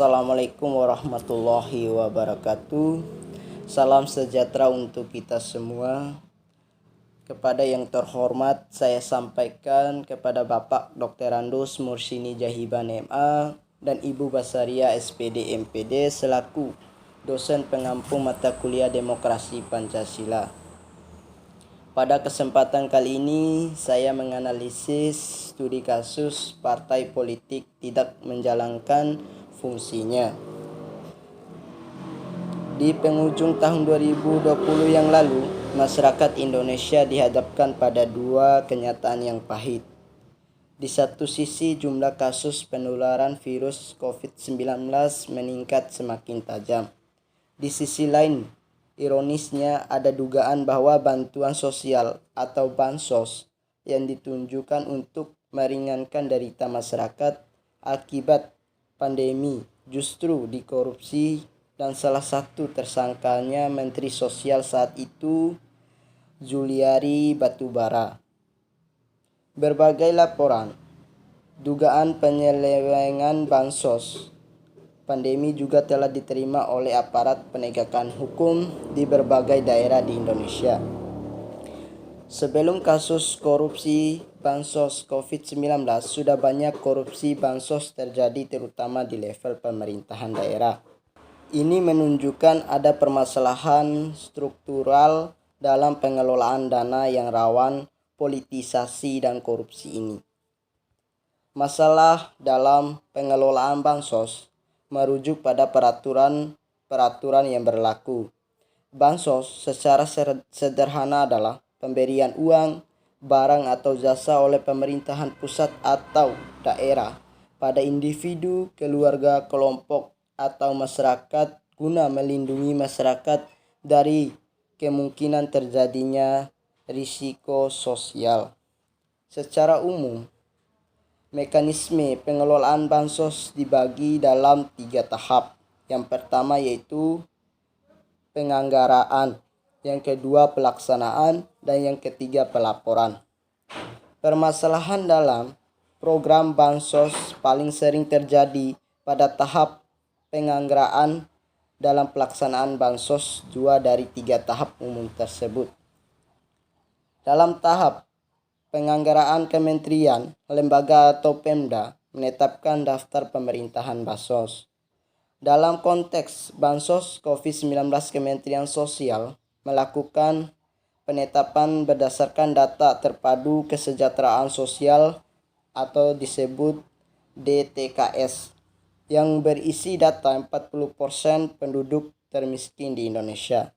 Assalamualaikum warahmatullahi wabarakatuh. Salam sejahtera untuk kita semua. Kepada yang terhormat, saya sampaikan kepada Bapak Dr. Randus Mursini Jahiban MA dan Ibu Basaria SPD MPD selaku dosen pengampu mata kuliah Demokrasi Pancasila. Pada kesempatan kali ini, saya menganalisis studi kasus partai politik tidak menjalankan fungsinya. Di penghujung tahun 2020 yang lalu, masyarakat Indonesia dihadapkan pada dua kenyataan yang pahit. Di satu sisi, jumlah kasus penularan virus COVID-19 meningkat semakin tajam. Di sisi lain, ironisnya ada dugaan bahwa bantuan sosial atau bansos yang ditunjukkan untuk meringankan derita masyarakat akibat pandemi justru dikorupsi dan salah satu tersangkanya Menteri Sosial saat itu, Juliari Batubara. Berbagai laporan dugaan penyelewengan bansos pandemi juga telah diterima oleh aparat penegakan hukum di berbagai daerah di Indonesia. Sebelum kasus korupsi bansos COVID-19, sudah banyak korupsi bansos terjadi terutama di level pemerintahan daerah. Ini menunjukkan ada permasalahan struktural dalam pengelolaan dana yang rawan politisasi dan korupsi ini. Masalah dalam pengelolaan bansos merujuk pada peraturan yang berlaku. Bansos secara sederhana adalah pemberian uang, barang atau jasa oleh pemerintahan pusat atau daerah pada individu, keluarga, kelompok, atau masyarakat guna melindungi masyarakat dari kemungkinan terjadinya risiko sosial. Secara umum, mekanisme pengelolaan bansos dibagi dalam 3 tahap. Yang pertama yaitu penganggaraan, yang kedua pelaksanaan, dan yang ketiga pelaporan. Permasalahan dalam program bansos paling sering terjadi pada tahap penganggaraan. Dalam pelaksanaan bansos 2 dari 3 tahap umum tersebut. Dalam tahap penganggaraan, kementerian, lembaga atau Pemda menetapkan daftar pemerintahan bansos. Dalam konteks bansos COVID-19, Kementerian Sosial melakukan penetapan berdasarkan data terpadu kesejahteraan sosial atau disebut DTKS yang berisi data 40% penduduk termiskin di Indonesia.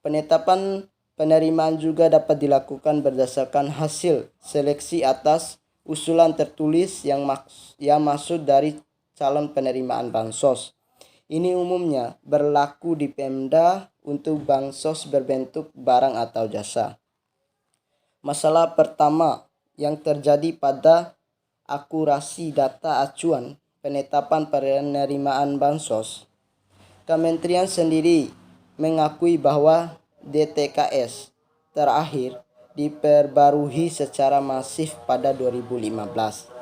Penetapan penerimaan juga dapat dilakukan berdasarkan hasil seleksi atas usulan tertulis yang masuk dari calon penerimaan bansos. Ini umumnya berlaku di Pemda untuk bansos berbentuk barang atau jasa. Masalah pertama yang terjadi pada akurasi data acuan penetapan penerimaan bansos. Kementerian sendiri mengakui bahwa DTKS terakhir diperbarui secara masif pada 2015.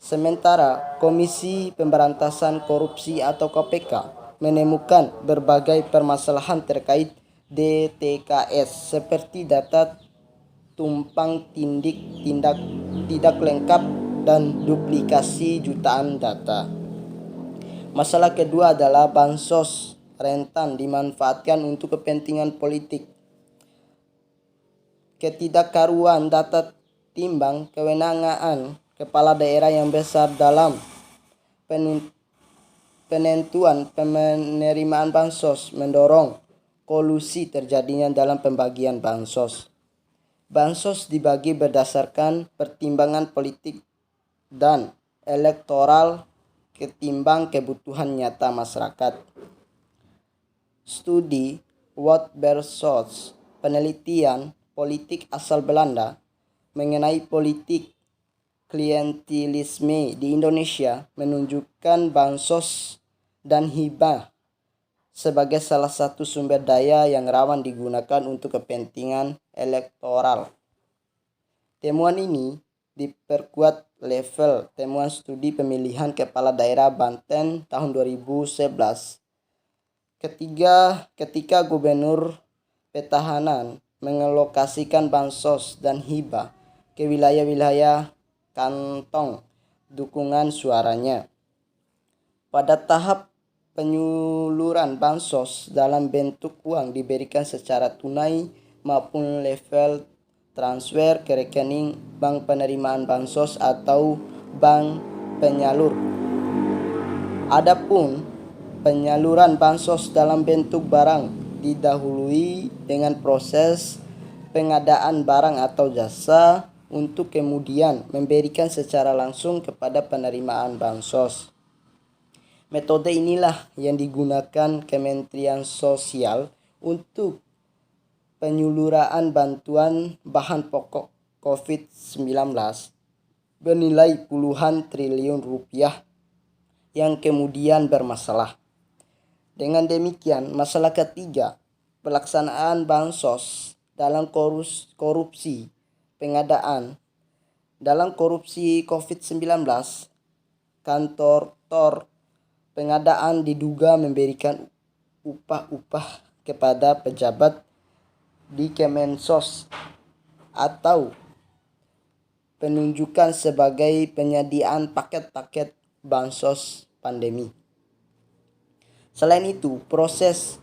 Sementara Komisi Pemberantasan Korupsi atau KPK menemukan berbagai permasalahan terkait DTKS seperti data tumpang tindih, tidak lengkap, dan duplikasi jutaan data. Masalah kedua adalah bansos rentan dimanfaatkan untuk kepentingan politik. Ketidakkaruan data timbang kewenangan kepala daerah yang besar dalam penentuan penerimaan bansos mendorong kolusi terjadinya dalam pembagian bansos. Bansos dibagi berdasarkan pertimbangan politik dan elektoral ketimbang kebutuhan nyata masyarakat. Studi Woutbersos, penelitian politik asal Belanda mengenai politik klientelisme di Indonesia menunjukkan bansos dan hibah sebagai salah satu sumber daya yang rawan digunakan untuk kepentingan elektoral. Temuan ini diperkuat level temuan studi pemilihan kepala daerah Banten tahun 2011. Ketika gubernur petahana mengalokasikan bansos dan hibah ke wilayah-wilayah kantong dukungan suaranya. Pada tahap penyuluran bansos dalam bentuk uang diberikan secara tunai maupun level transfer ke rekening bank penerimaan bansos atau bank penyalur. Adapun penyaluran bansos dalam bentuk barang didahului dengan proses pengadaan barang atau jasa untuk kemudian memberikan secara langsung kepada penerimaan bansos. Metode inilah yang digunakan Kementerian Sosial untuk penyuluran bantuan bahan pokok COVID-19 bernilai puluhan triliun rupiah yang kemudian bermasalah. Dengan demikian, masalah ketiga, pelaksanaan bansos dalam korupsi pengadaan. Dalam korupsi COVID-19, kantor pengadaan diduga memberikan upah-upah kepada pejabat di Kemensos atau penunjukan sebagai penyediaan paket-paket bansos pandemi. Selain itu, proses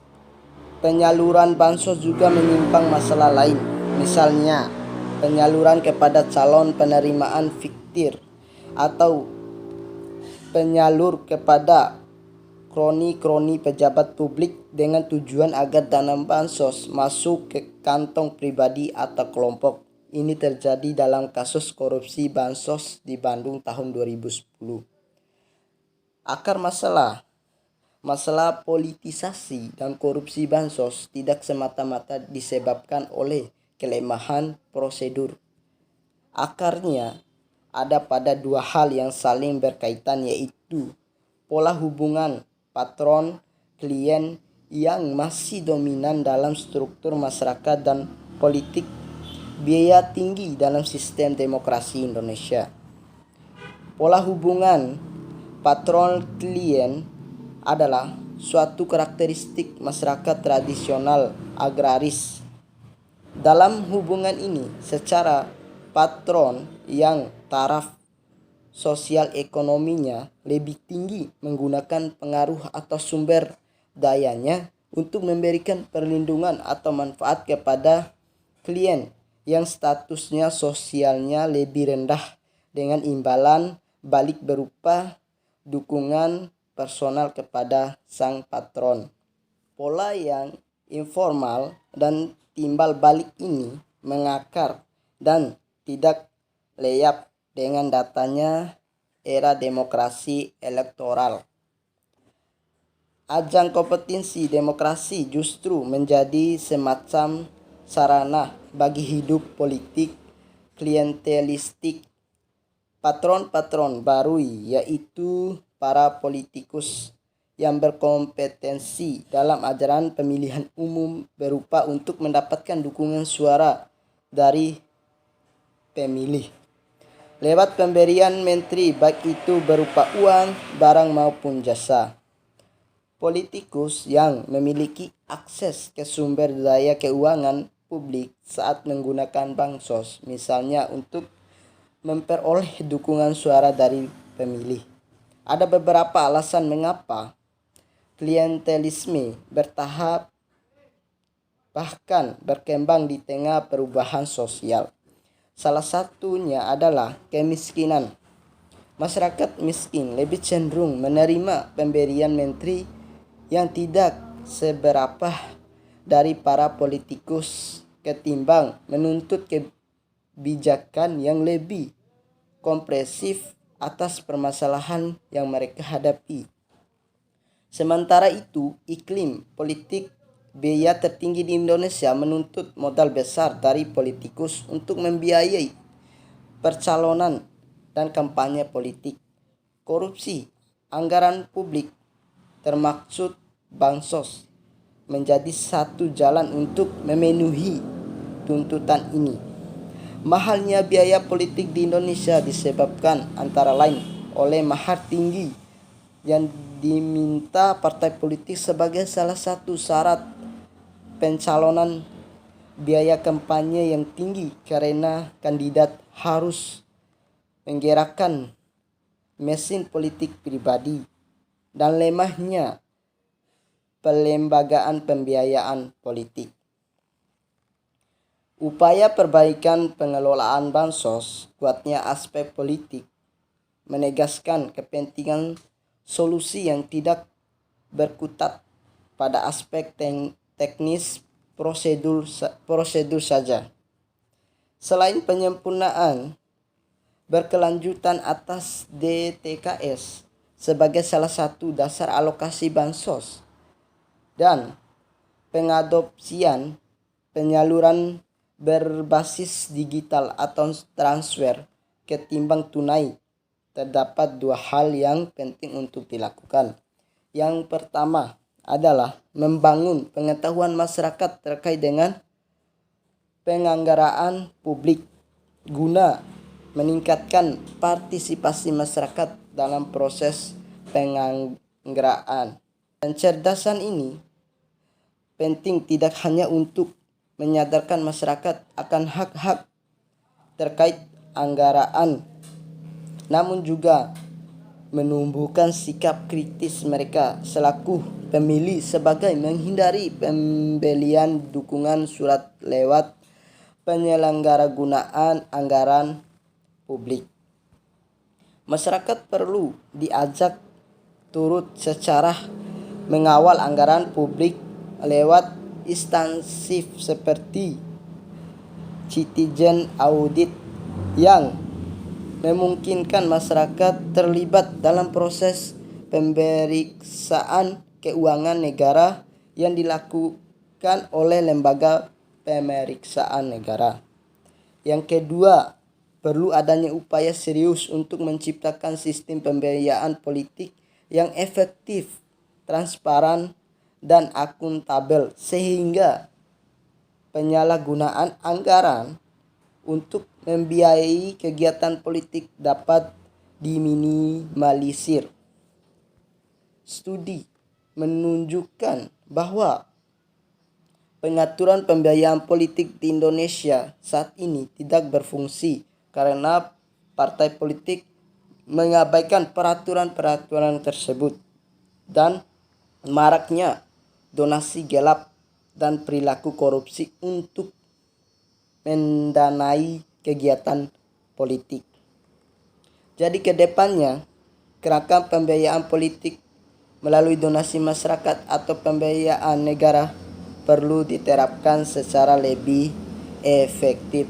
penyaluran bansos juga menyimpang masalah lain, misalnya penyaluran kepada calon penerimaan fiktif atau penyalur kepada kroni pejabat publik dengan tujuan agar dana bansos masuk ke kantong pribadi atau kelompok. Ini terjadi dalam kasus korupsi bansos di Bandung tahun 2010. Akar masalah politisasi dan korupsi bansos tidak semata-mata disebabkan oleh kelemahan prosedur. Akarnya ada pada dua hal yang saling berkaitan, yaitu pola hubungan patron-klien yang masih dominan dalam struktur masyarakat dan politik, biaya tinggi dalam sistem demokrasi Indonesia. Pola hubungan patron-klien adalah suatu karakteristik masyarakat tradisional agraris. Dalam hubungan ini, secara patron yang taraf sosial ekonominya lebih tinggi menggunakan pengaruh atau sumber dayanya untuk memberikan perlindungan atau manfaat kepada klien yang statusnya sosialnya lebih rendah dengan imbalan balik berupa dukungan personal kepada sang patron. Pola yang informal dan timbal balik ini mengakar dan tidak leyap dengan datanya era demokrasi elektoral. Ajang kompetensi demokrasi justru menjadi semacam sarana bagi hidup politik klientelistik. Patron-patron baru yaitu para politikus yang berkompetensi dalam ajaran pemilihan umum berupa untuk mendapatkan dukungan suara dari pemilih lewat pemberian menteri, baik itu berupa uang, barang maupun jasa. Politikus yang memiliki akses ke sumber daya keuangan publik saat menggunakan bansos, misalnya untuk memperoleh dukungan suara dari pemilih. Ada beberapa alasan mengapa klientelisme bertahap bahkan berkembang di tengah perubahan sosial. Salah satunya adalah kemiskinan. Masyarakat miskin lebih cenderung menerima pemberian menteri yang tidak seberapa dari para politikus ketimbang menuntut kebijakan yang lebih kompresif atas permasalahan yang mereka hadapi. Sementara itu, iklim politik biaya tertinggi di Indonesia menuntut modal besar dari politikus untuk membiayai percalonan dan kampanye politik. Korupsi anggaran publik termaksud bansos menjadi satu jalan untuk memenuhi tuntutan ini. Mahalnya biaya politik di Indonesia disebabkan antara lain oleh mahar tinggi yang diminta partai politik sebagai salah satu syarat pencalonan, biaya kampanye yang tinggi karena kandidat harus menggerakkan mesin politik pribadi, dan lemahnya pelembagaan pembiayaan politik. Upaya perbaikan pengelolaan bansos, kuatnya aspek politik, menegaskan kepentingan solusi yang tidak berkutat pada aspek teknis prosedur saja. Selain penyempurnaan berkelanjutan atas DTKS sebagai salah satu dasar alokasi bansos dan pengadopsian penyaluran berbasis digital atau transfer ketimbang tunai, terdapat dua hal yang penting untuk dilakukan. Yang pertama adalah membangun pengetahuan masyarakat terkait dengan penganggaraan publik guna meningkatkan partisipasi masyarakat dalam proses penganggaraan. Pencerdasan ini penting tidak hanya untuk menyadarkan masyarakat akan hak-hak terkait anggaran, namun juga menumbuhkan sikap kritis mereka selaku pemilih sebagai menghindari pembelian dukungan surat lewat penyelenggara gunaan anggaran publik. Masyarakat perlu diajak turut secara mengawal anggaran publik lewat instansi seperti citizen audit yang memungkinkan masyarakat terlibat dalam proses pemeriksaan keuangan negara yang dilakukan oleh lembaga pemeriksaan negara. Yang kedua, perlu adanya upaya serius untuk menciptakan sistem pembiayaan politik yang efektif, transparan, dan akuntabel sehingga penyalahgunaan anggaran untuk membiayai kegiatan politik dapat diminimalisir. Studi menunjukkan bahwa pengaturan pembiayaan politik di Indonesia saat ini tidak berfungsi karena partai politik mengabaikan peraturan-peraturan tersebut dan maraknya donasi gelap dan perilaku korupsi untuk mendanai kegiatan politik. Jadi kedepannya kerangka pembiayaan politik melalui donasi masyarakat atau pembiayaan negara perlu diterapkan secara lebih efektif.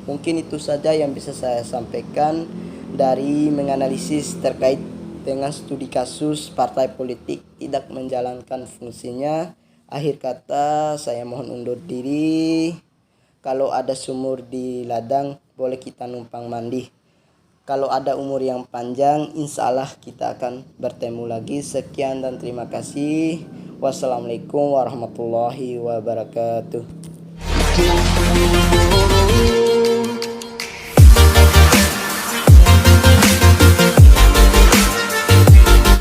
Mungkin itu saja yang bisa saya sampaikan dari menganalisis terkait dengan studi kasus partai politik tidak menjalankan fungsinya. Akhir kata saya mohon undur diri. Kalau ada sumur di ladang boleh kita numpang mandi. Kalau ada umur yang panjang insya Allah kita akan bertemu lagi. Sekian dan terima kasih. Wassalamualaikum warahmatullahi wabarakatuh.